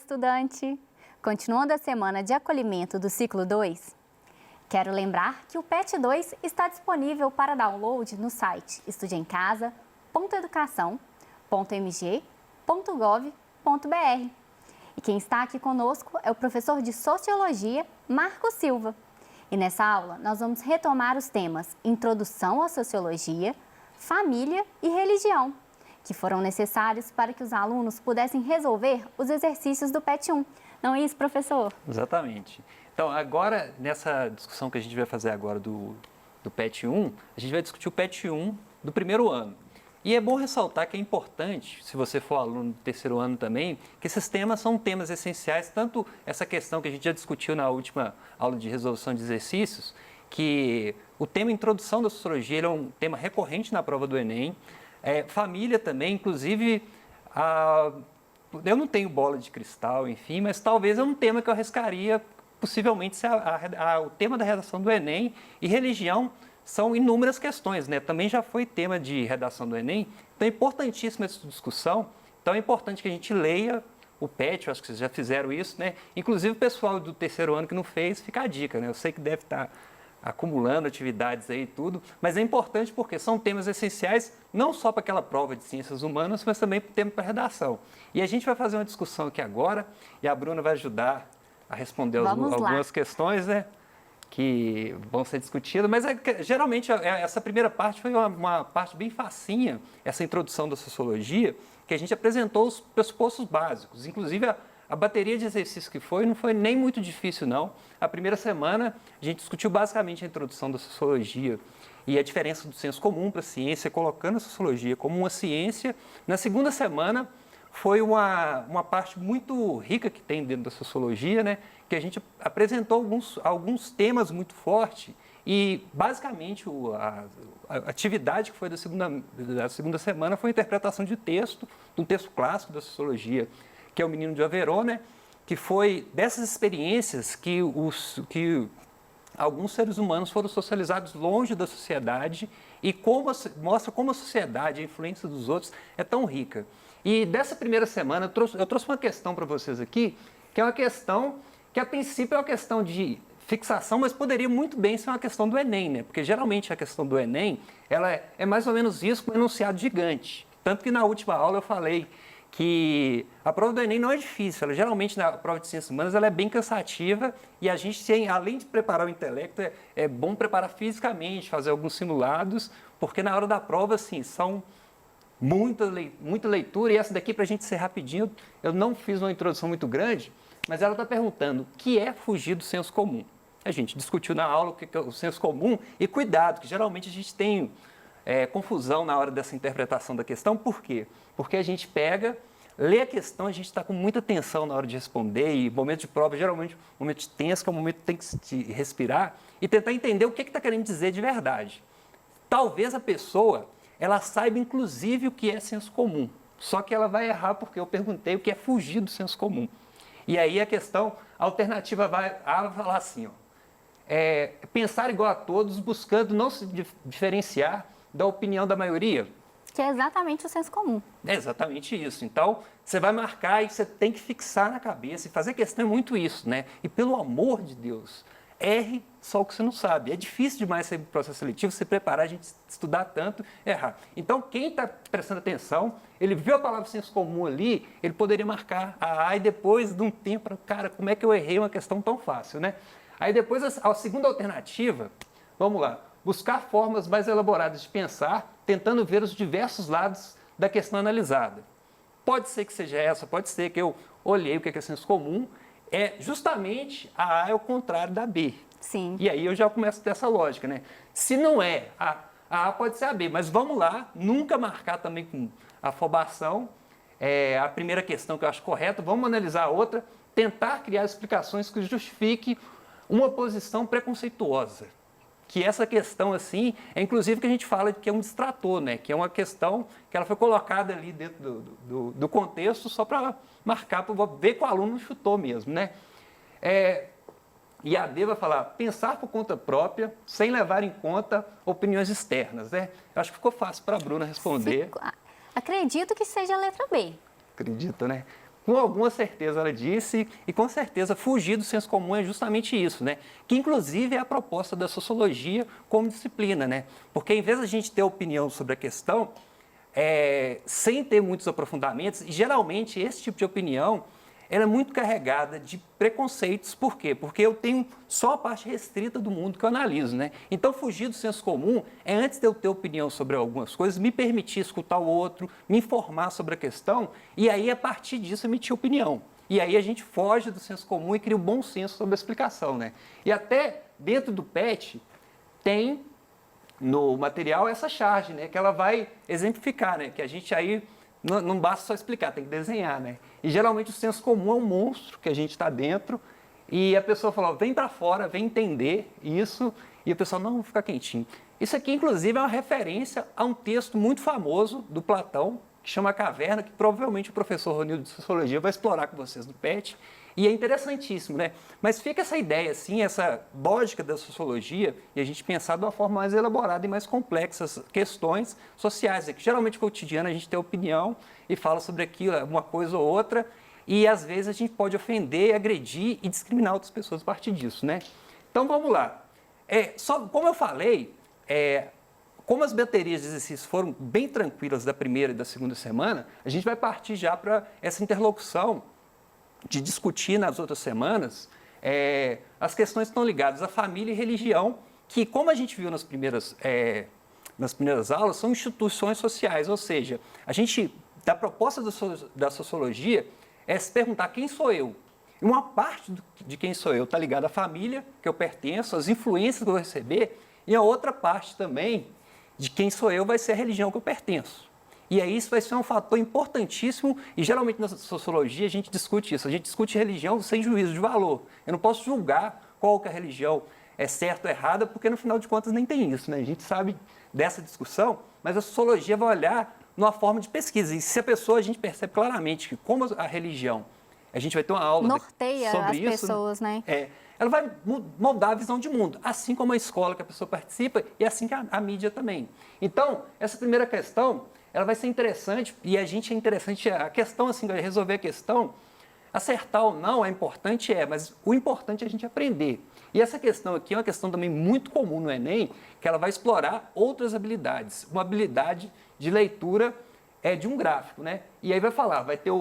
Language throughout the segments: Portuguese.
estudante! Continuando a semana de acolhimento do ciclo 2, quero lembrar que o PET 2 está disponível para download no site estudeemcasa.educação.mg.gov.br. E quem está aqui conosco é o professor de Sociologia, Marco Silva. E nessa aula nós vamos retomar os temas Introdução à Sociologia, Família e Religião, que foram necessários para que os alunos pudessem resolver os exercícios do PET 1. Não é isso, professor? Exatamente. Então, agora, nessa discussão que a gente vai fazer agora do PET 1, a gente vai discutir o PET 1 do primeiro ano. E é bom ressaltar que é importante, se você for aluno do terceiro ano também, que esses temas são temas essenciais, tanto essa questão que a gente já discutiu na última aula de resolução de exercícios, que o tema Introdução da Sociologia é um tema recorrente na prova do Enem, família também, inclusive, eu não tenho bola de cristal, enfim, mas talvez é um tema que eu arriscaria, possivelmente, ser o tema da redação do Enem. E religião são inúmeras questões, né? Também já foi tema de redação do Enem, então é importantíssima essa discussão. Então é importante que a gente leia o PET, eu acho que vocês já fizeram isso, né? Inclusive o pessoal do terceiro ano que não fez, fica a dica, né? Eu sei que deve estar acumulando atividades aí e tudo, mas é importante porque são temas essenciais não só para aquela prova de ciências humanas, mas também para o tema para redação. E a gente vai fazer uma discussão aqui agora e a Bruna vai ajudar a responder algumas questões, né, que vão ser discutidas, mas geralmente essa primeira parte foi uma parte bem facinha, essa introdução da sociologia, que a gente apresentou os pressupostos básicos, inclusive a bateria de exercícios que não foi nem muito difícil, não. A primeira semana, a gente discutiu basicamente a introdução da sociologia e a diferença do senso comum para a ciência, colocando a sociologia como uma ciência. Na segunda semana, foi uma parte muito rica que tem dentro da sociologia, né? Que a gente apresentou alguns temas muito fortes e, basicamente, a atividade que foi da segunda semana foi a interpretação de texto, de um texto clássico da sociologia, que é o Menino de Overon, né? Que foi dessas experiências que alguns seres humanos foram socializados longe da sociedade e mostra como a sociedade, a influência dos outros é tão rica. E dessa primeira semana eu trouxe uma questão para vocês aqui, que é uma questão que a princípio é uma questão de fixação, mas poderia muito bem ser uma questão do Enem, né? Porque geralmente a questão do Enem, ela é mais ou menos isso, com um enunciado gigante. Tanto que na última aula eu falei que a prova do Enem não é difícil, geralmente na prova de ciências humanas ela é bem cansativa e a gente, além de preparar o intelecto, é bom preparar fisicamente, fazer alguns simulados, porque na hora da prova, assim, são muita leitura, e essa daqui, para a gente ser rapidinho, eu não fiz uma introdução muito grande, mas ela está perguntando o que é fugir do senso comum. A gente discutiu na aula o que é o senso comum e cuidado, que geralmente a gente tem confusão na hora dessa interpretação da questão. Por quê? Porque a gente lê a questão, a gente está com muita tensão na hora de responder, e momento de prova, geralmente, um momento de tenso, que é um momento que tem que se respirar e tentar entender o que está querendo dizer de verdade. Talvez a pessoa, ela saiba, inclusive, o que é senso comum, só que ela vai errar porque eu perguntei o que é fugir do senso comum. E aí a alternativa vai falar assim, pensar igual a todos, buscando não se diferenciar da opinião da maioria. Que é exatamente o senso comum. É exatamente isso. Então, você vai marcar e você tem que fixar na cabeça, e fazer questão é muito isso, né? E pelo amor de Deus, erre só o que você não sabe. É difícil demais ser processo seletivo, se preparar, a gente estudar tanto, errar. Então, quem está prestando atenção, ele viu a palavra senso comum ali, ele poderia marcar e depois de um tempo, cara, como é que eu errei uma questão tão fácil, né? Aí depois, a segunda alternativa, vamos lá, buscar formas mais elaboradas de pensar, tentando ver os diversos lados da questão analisada. Pode ser que seja essa, pode ser que eu olhei o que é senso comum, justamente a A é o contrário da B. Sim. E aí eu já começo dessa lógica, né? Se não é a A pode ser a B, mas vamos lá, nunca marcar também com afobação a primeira questão que eu acho correta, vamos analisar a outra, tentar criar explicações que justifiquem uma posição preconceituosa. Que essa questão, assim, inclusive que a gente fala que é um distrator, né? Que é uma questão que ela foi colocada ali dentro do contexto só para marcar, para ver que o aluno chutou mesmo, né? E a D vai falar, pensar por conta própria, sem levar em conta opiniões externas, né? Eu acho que ficou fácil para a Bruna responder. Acredito que seja a letra B. Acredito, né? Com alguma certeza ela disse, e com certeza fugir do senso comum é justamente isso, né? Que inclusive é a proposta da sociologia como disciplina, né? Porque em vez da gente ter opinião sobre a questão, sem ter muitos aprofundamentos, e geralmente esse tipo de opinião ela é muito carregada de preconceitos. Por quê? Porque eu tenho só a parte restrita do mundo que eu analiso, né? Então, fugir do senso comum é, antes de eu ter opinião sobre algumas coisas, me permitir escutar o outro, me informar sobre a questão, e aí, a partir disso, emitir opinião. E aí a gente foge do senso comum e cria um bom senso sobre a explicação, né? E até dentro do PET tem no material essa charge, né? Que ela vai exemplificar, né? Que a gente aí não basta só explicar, tem que desenhar, né? E geralmente o senso comum é um monstro que a gente está dentro e a pessoa fala, vem para fora, vem entender isso, e o pessoal, não, fica quietinho. Isso aqui, inclusive, é uma referência a um texto muito famoso do Platão, que chama A Caverna, que provavelmente o professor Ronildo de Sociologia vai explorar com vocês no PET, e é interessantíssimo, né? Mas fica essa ideia, assim, essa lógica da sociologia, e a gente pensar de uma forma mais elaborada e mais complexa as questões sociais, né? Que geralmente no cotidiano a gente tem opinião e fala sobre aquilo, uma coisa ou outra, e às vezes a gente pode ofender, agredir e discriminar outras pessoas a partir disso, né? Então vamos lá. Como eu falei, como as baterias de exercícios foram bem tranquilas da primeira e da segunda semana, a gente vai partir já para essa interlocução de discutir nas outras semanas as questões que estão ligadas à família e religião, que, como a gente viu nas primeiras aulas, são instituições sociais, ou seja, a gente, da proposta da sociologia é se perguntar quem sou eu. E uma parte de quem sou eu está ligada à família, que eu pertenço, às influências que eu vou receber, e a outra parte também de quem sou eu vai ser a religião que eu pertenço. E aí isso vai ser um fator importantíssimo, e geralmente na sociologia a gente discute isso, a gente discute religião sem juízo de valor. Eu não posso julgar qual que a religião é certa ou errada, porque no final de contas nem tem isso, né? A gente sabe dessa discussão, mas a sociologia vai olhar numa forma de pesquisa. E se a gente percebe claramente que como a religião, a gente vai ter uma aula norteia sobre as isso, pessoas, né? Ela vai moldar a visão de mundo, assim como a escola que a pessoa participa e assim que a mídia também. Então, essa primeira questão, ela vai ser interessante, e a questão, assim, vai resolver a questão, acertar ou não é importante, mas o importante é a gente aprender. E essa questão aqui é uma questão também muito comum no Enem, que ela vai explorar outras habilidades. Uma habilidade de leitura de um gráfico, né? E aí vai ter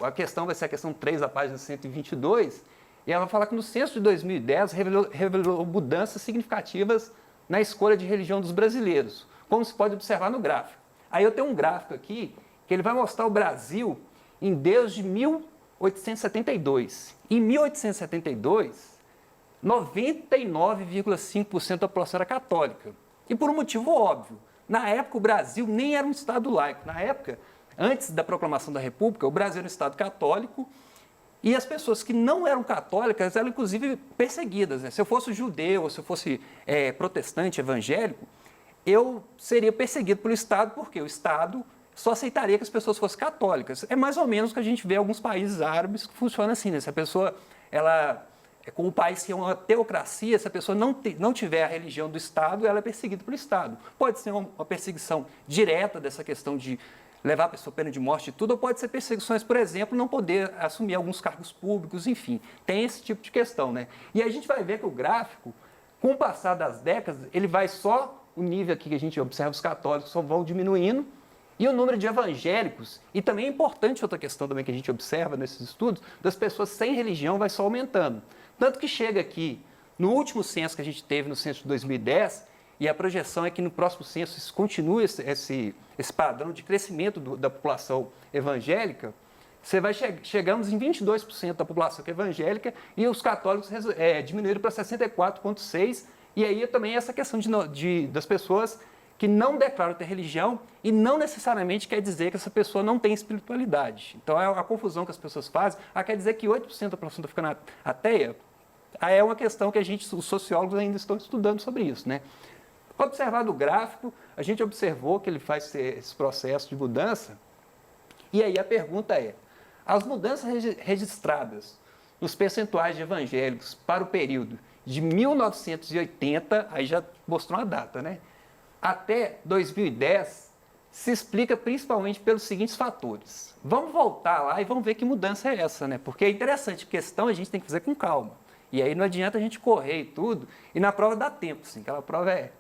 a questão vai ser a questão 3 da página 122, e ela vai falar que no censo de 2010 revelou mudanças significativas na escolha de religião dos brasileiros, como se pode observar no gráfico. Aí eu tenho um gráfico aqui que ele vai mostrar o Brasil desde 1872. Em 1872, 99,5% da população era católica. E por um motivo óbvio. Na época, o Brasil nem era um Estado laico. Na época, antes da proclamação da República, o Brasil era um Estado católico e as pessoas que não eram católicas eram, inclusive, perseguidas, né? Se eu fosse judeu ou se eu fosse protestante, evangélico, eu seria perseguido pelo Estado, porque o Estado só aceitaria que as pessoas fossem católicas. É mais ou menos o que a gente vê em alguns países árabes que funciona assim, né? Se a pessoa, como o país que é uma teocracia, se a pessoa não tiver a religião do Estado, ela é perseguida pelo Estado. Pode ser uma perseguição direta dessa questão de levar a pessoa à pena de morte e tudo, ou pode ser perseguições, por exemplo, não poder assumir alguns cargos públicos, enfim. Tem esse tipo de questão, né? E a gente vai ver que o gráfico, com o passar das décadas, ele vai o nível aqui que a gente observa, os católicos só vão diminuindo, e o número de evangélicos, e também é importante outra questão também que a gente observa nesses estudos, das pessoas sem religião vai só aumentando. Tanto que chega aqui, no último censo que a gente teve, no censo de 2010, e a projeção é que no próximo censo isso continue esse padrão de crescimento da população evangélica, chegamos em 22% da população que é evangélica, e os católicos diminuíram para 64,6%, e aí também essa questão das pessoas que não declaram ter religião e não necessariamente quer dizer que essa pessoa não tem espiritualidade. Então, é a confusão que as pessoas fazem. Quer dizer que 8% da população está ficando ateia? É uma questão que os sociólogos ainda estão estudando sobre isso, né? Observado o gráfico, a gente observou que ele faz esse processo de mudança, e aí a pergunta as mudanças registradas nos percentuais de evangélicos para o período de 1980, aí já mostrou uma data, né? Até 2010, se explica principalmente pelos seguintes fatores. Vamos voltar lá e vamos ver que mudança é essa, né? Porque é interessante, questão a gente tem que fazer com calma. E aí não adianta a gente correr e tudo, e na prova dá tempo, sim, aquela prova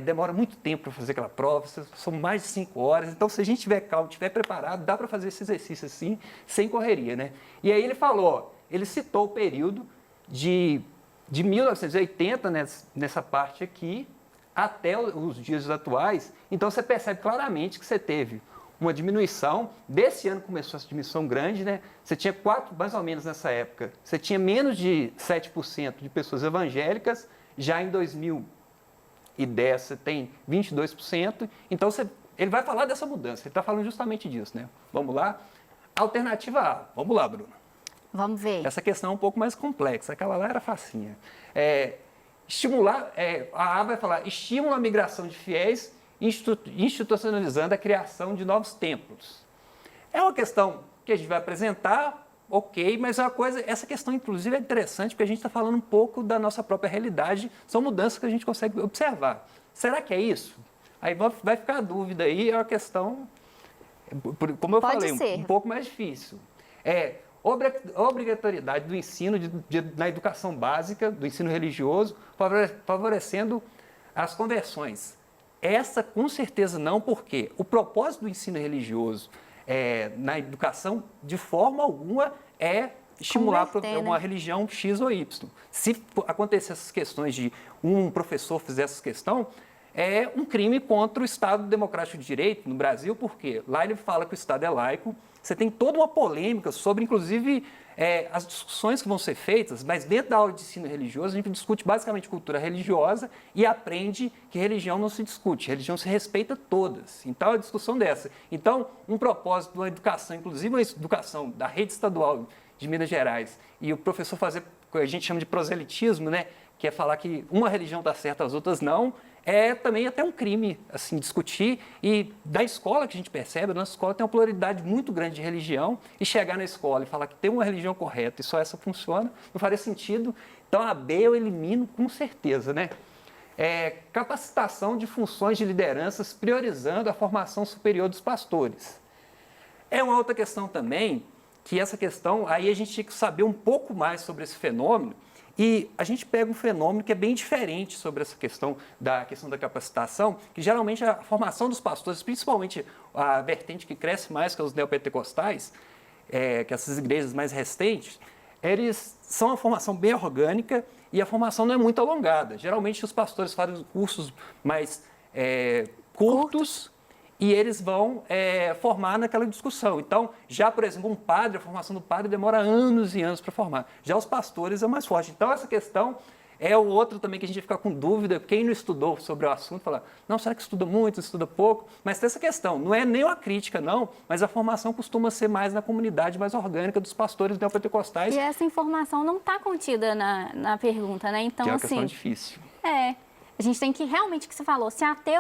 demora muito tempo para fazer aquela prova, são mais de 5 horas, então se a gente tiver calmo, tiver preparado, dá para fazer esse exercício assim, sem correria, né? E aí ele falou, ó, ele citou o período de 1980, nessa parte aqui, até os dias atuais, então você percebe claramente que você teve uma diminuição, desse ano começou essa diminuição grande, né? Você tinha mais ou menos nessa época, você tinha menos de 7% de pessoas evangélicas, já em 2010 você tem 22%, então ele vai falar dessa mudança, ele está falando justamente disso, né? Vamos lá? Alternativa A, vamos lá, Bruno. Vamos ver. Essa questão é um pouco mais complexa, aquela lá era facinha. A A vai falar, estimula a migração de fiéis, institucionalizando a criação de novos templos. É uma questão que a gente vai apresentar, ok, mas essa questão inclusive é interessante porque a gente está falando um pouco da nossa própria realidade, são mudanças que a gente consegue observar. Será que é isso? Aí vai ficar a dúvida aí, é uma questão, como eu falei, um pouco mais difícil. Obrigatoriedade do ensino na educação básica, do ensino religioso, favorecendo as conversões. Essa, com certeza, não, porque o propósito do ensino religioso na educação, de forma alguma, é estimular uma religião X ou Y. Se acontecer essas questões de um professor fizer essa questão, é um crime contra o Estado Democrático de Direito no Brasil, porque lá ele fala que o Estado é laico, você tem toda uma polêmica sobre, inclusive, as discussões que vão ser feitas, mas dentro da aula de ensino religioso a gente discute basicamente cultura religiosa e aprende que religião não se discute, religião se respeita todas. Então, a discussão dessa. Então, um propósito de uma educação, inclusive uma educação da rede estadual de Minas Gerais, e o professor fazer o que a gente chama de proselitismo, né, que é falar que uma religião está certa, as outras não, é também até um crime, assim, discutir. E da escola que a gente percebe, a nossa escola tem uma pluralidade muito grande de religião, e chegar na escola e falar que tem uma religião correta e só essa funciona, não faria sentido. Então, a B eu elimino com certeza, né? Capacitação de funções de lideranças, priorizando a formação superior dos pastores. É uma outra questão também, que essa questão, aí a gente tinha que saber um pouco mais sobre esse fenômeno, e a gente pega um fenômeno que é bem diferente sobre essa questão da capacitação, que geralmente a formação dos pastores, principalmente a vertente que cresce mais, que é os neopentecostais, que essas igrejas mais recentes, eles são uma formação bem orgânica e a formação não é muito alongada. Geralmente os pastores fazem cursos mais curtos e eles vão formar naquela discussão. Então, já, por exemplo, um padre, a formação do padre demora anos e anos para formar. Já os pastores é mais forte. Então, essa questão é o outro também que a gente fica com dúvida. Quem não estudou sobre o assunto, fala, não, será que estuda muito, estuda pouco? Mas tem essa questão, não é nem uma crítica, não, mas a formação costuma ser mais na comunidade mais orgânica dos pastores neopentecostais. E essa informação não está contida na pergunta, né? Então, que é uma questão difícil. A gente tem que realmente, que você falou, se ater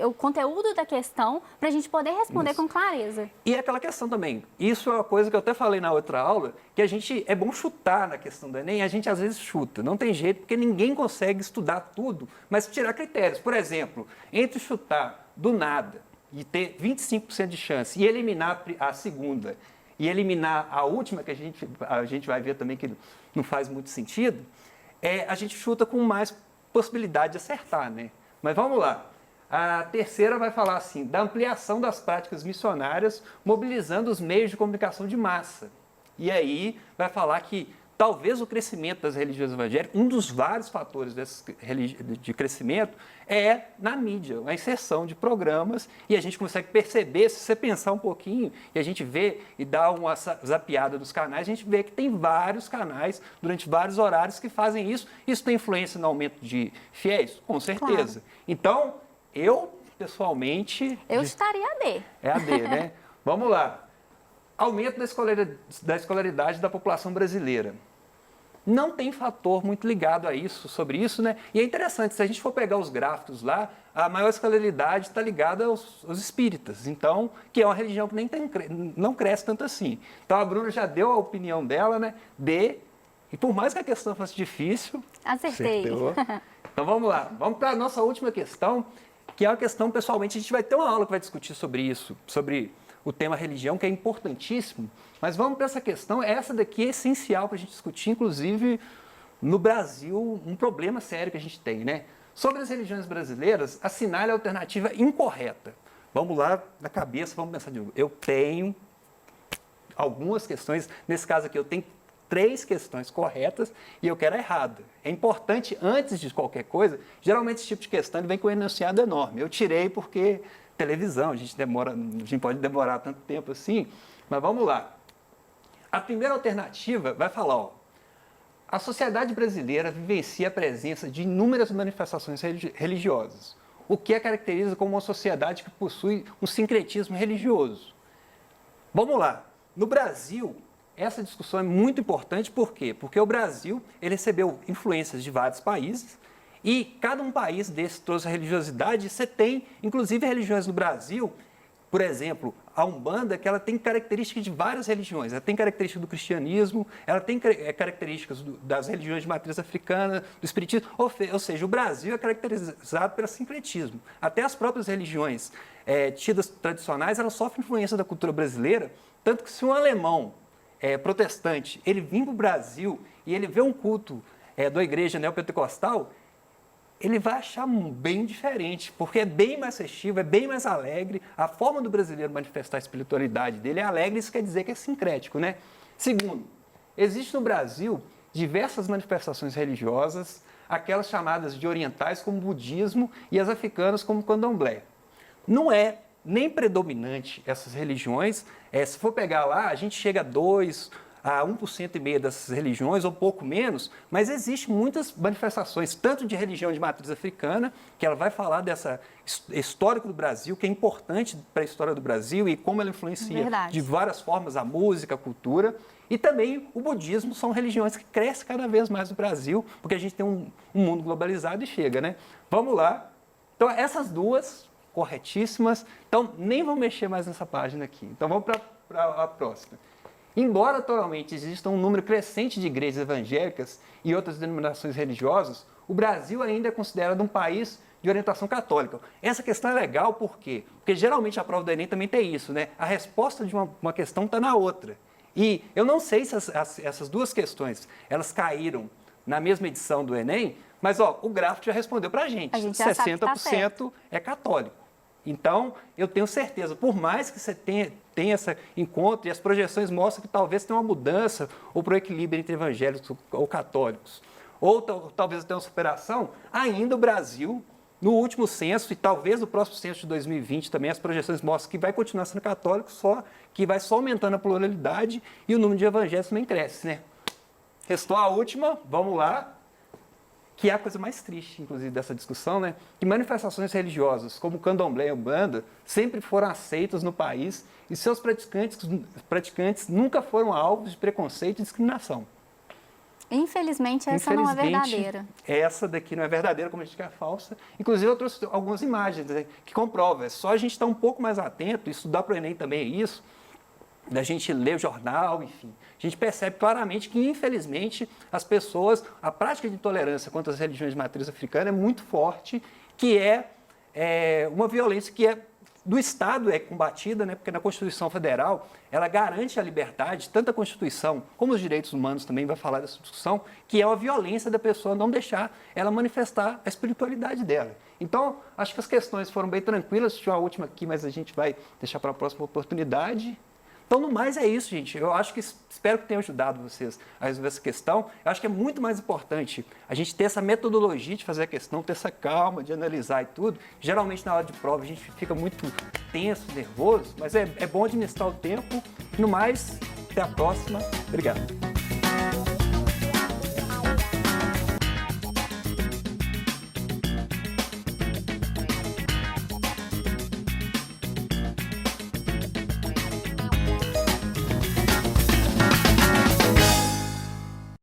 o conteúdo da questão para a gente poder responder com clareza. E aquela questão também, isso é uma coisa que eu até falei na outra aula, que é bom chutar na questão do Enem, a gente às vezes chuta, não tem jeito, porque ninguém consegue estudar tudo, mas tirar critérios. Por exemplo, entre chutar do nada e ter 25% de chance e eliminar a segunda e eliminar a última, que a gente vai ver também que não faz muito sentido, a gente chuta com mais possibilidade de acertar, né? Mas vamos lá. A terceira vai falar assim, da ampliação das práticas missionárias, mobilizando os meios de comunicação de massa. E aí vai falar que talvez o crescimento das religiões evangélicas, um dos vários fatores de crescimento é na mídia, a inserção de programas, e a gente consegue perceber, se você pensar um pouquinho, e a gente vê e dá uma zapeada dos canais, a gente vê que tem vários canais, durante vários horários, que fazem isso. Isso tem influência no aumento de fiéis? Com certeza. Claro. Então, eu, pessoalmente... Eu estaria AD. É AD, né? Vamos lá. Aumento da escolaridade da população brasileira. Não tem fator muito ligado a isso, sobre isso, né? E é interessante, se a gente for pegar os gráficos lá, a maior escolaridade está ligada aos espíritas, então, que é uma religião que não cresce tanto assim. Então, a Bruna já deu a opinião dela, né? E por mais que a questão fosse difícil... Acertei. Então, vamos lá. Vamos para a nossa última questão, que é uma questão, pessoalmente, a gente vai ter uma aula que vai discutir sobre isso, sobre o tema religião, que é importantíssimo, mas vamos para essa questão, essa daqui é essencial para a gente discutir, inclusive, no Brasil, um problema sério que a gente tem, né? Sobre as religiões brasileiras, assinale a alternativa incorreta. Vamos lá, na cabeça, vamos pensar de novo. Eu tenho algumas questões, nesse caso aqui eu tenho 3 questões corretas e eu quero a errada. É importante, antes de qualquer coisa, geralmente esse tipo de questão ele vem com um enunciado enorme. Eu tirei porque televisão, a gente pode demorar tanto tempo assim, mas vamos lá. A primeira alternativa vai falar, ó, a sociedade brasileira vivencia a presença de inúmeras manifestações religiosas, o que a caracteriza como uma sociedade que possui um sincretismo religioso. Vamos lá. No Brasil, essa discussão é muito importante, por quê? Porque o Brasil ele recebeu influências de vários países e cada um país desse trouxe a religiosidade. Você tem, inclusive, religiões no Brasil, por exemplo, a Umbanda, que ela tem características de várias religiões. Ela tem características do cristianismo, ela tem características das religiões de matriz africana, do espiritismo. Ou seja, o Brasil é caracterizado pelo sincretismo. Até as próprias religiões tidas tradicionais, elas sofrem influência da cultura brasileira, tanto que se um alemão protestante, ele vir para o Brasil e ele vê um culto da igreja neopentecostal, ele vai achar bem diferente, porque é bem mais festivo, é bem mais alegre. A forma do brasileiro manifestar a espiritualidade dele é alegre, isso quer dizer que é sincrético, né? Segundo, existe no Brasil diversas manifestações religiosas, aquelas chamadas de orientais como budismo e as africanas como candomblé. Não é nem predominante essas religiões, se for pegar lá, a gente chega a 2% a 1,5% dessas religiões, ou pouco menos, mas existem muitas manifestações, tanto de religião de matriz africana, que ela vai falar dessa histórico do Brasil, que é importante para a história do Brasil e como ela influencia de várias formas a música, a cultura, e também o budismo, são religiões que crescem cada vez mais no Brasil, porque a gente tem um mundo globalizado e chega, né? Vamos lá. Então, essas duas, corretíssimas, então nem vamos mexer mais nessa página aqui. Então, vamos para a próxima. Embora atualmente exista um número crescente de igrejas evangélicas e outras denominações religiosas, o Brasil ainda é considerado um país de orientação católica. Essa questão é legal por quê? Porque geralmente a prova do Enem também tem isso, né? A resposta de uma questão está na outra. E eu não sei se essas duas questões elas caíram na mesma edição do Enem, mas ó, o gráfico já respondeu para a gente. 60% é católico. Então, eu tenho certeza, por mais que você tenha esse encontro e as projeções mostram que talvez tenha uma mudança ou para o equilíbrio entre evangélicos ou católicos, ou talvez até uma superação, ainda o Brasil, no último censo e talvez no próximo censo de 2020 também, as projeções mostram que vai continuar sendo católico, só que vai só aumentando a pluralidade e o número de evangélicos também cresce, né? Restou a última, vamos lá. Que é a coisa mais triste, inclusive, dessa discussão, né? Que manifestações religiosas, como o candomblé e umbanda, sempre foram aceitas no país e seus praticantes nunca foram alvos de preconceito e discriminação. Infelizmente, essa não é verdadeira. Essa daqui não é verdadeira, como a gente quer, é falsa. Inclusive, eu trouxe algumas imagens, né, que comprovam. É só a gente estar um pouco mais atento, estudar para o Enem também é isso, da gente ler o jornal, enfim. A gente percebe claramente que, infelizmente, as pessoas, a prática de intolerância contra as religiões de matriz africana é muito forte, que é uma violência que do Estado é combatida, né, porque na Constituição Federal ela garante a liberdade, tanto a Constituição como os direitos humanos também vai falar dessa discussão, que é a violência da pessoa não deixar ela manifestar a espiritualidade dela. Então, acho que as questões foram bem tranquilas, tinha uma última aqui, mas a gente vai deixar para a próxima oportunidade. Então, no mais, é isso, gente. Eu acho que espero que tenha ajudado vocês a resolver essa questão. Eu acho que é muito mais importante a gente ter essa metodologia de fazer a questão, ter essa calma de analisar e tudo. Geralmente, na hora de prova, a gente fica muito tenso, nervoso, mas é bom administrar o tempo. No mais, até a próxima. Obrigado.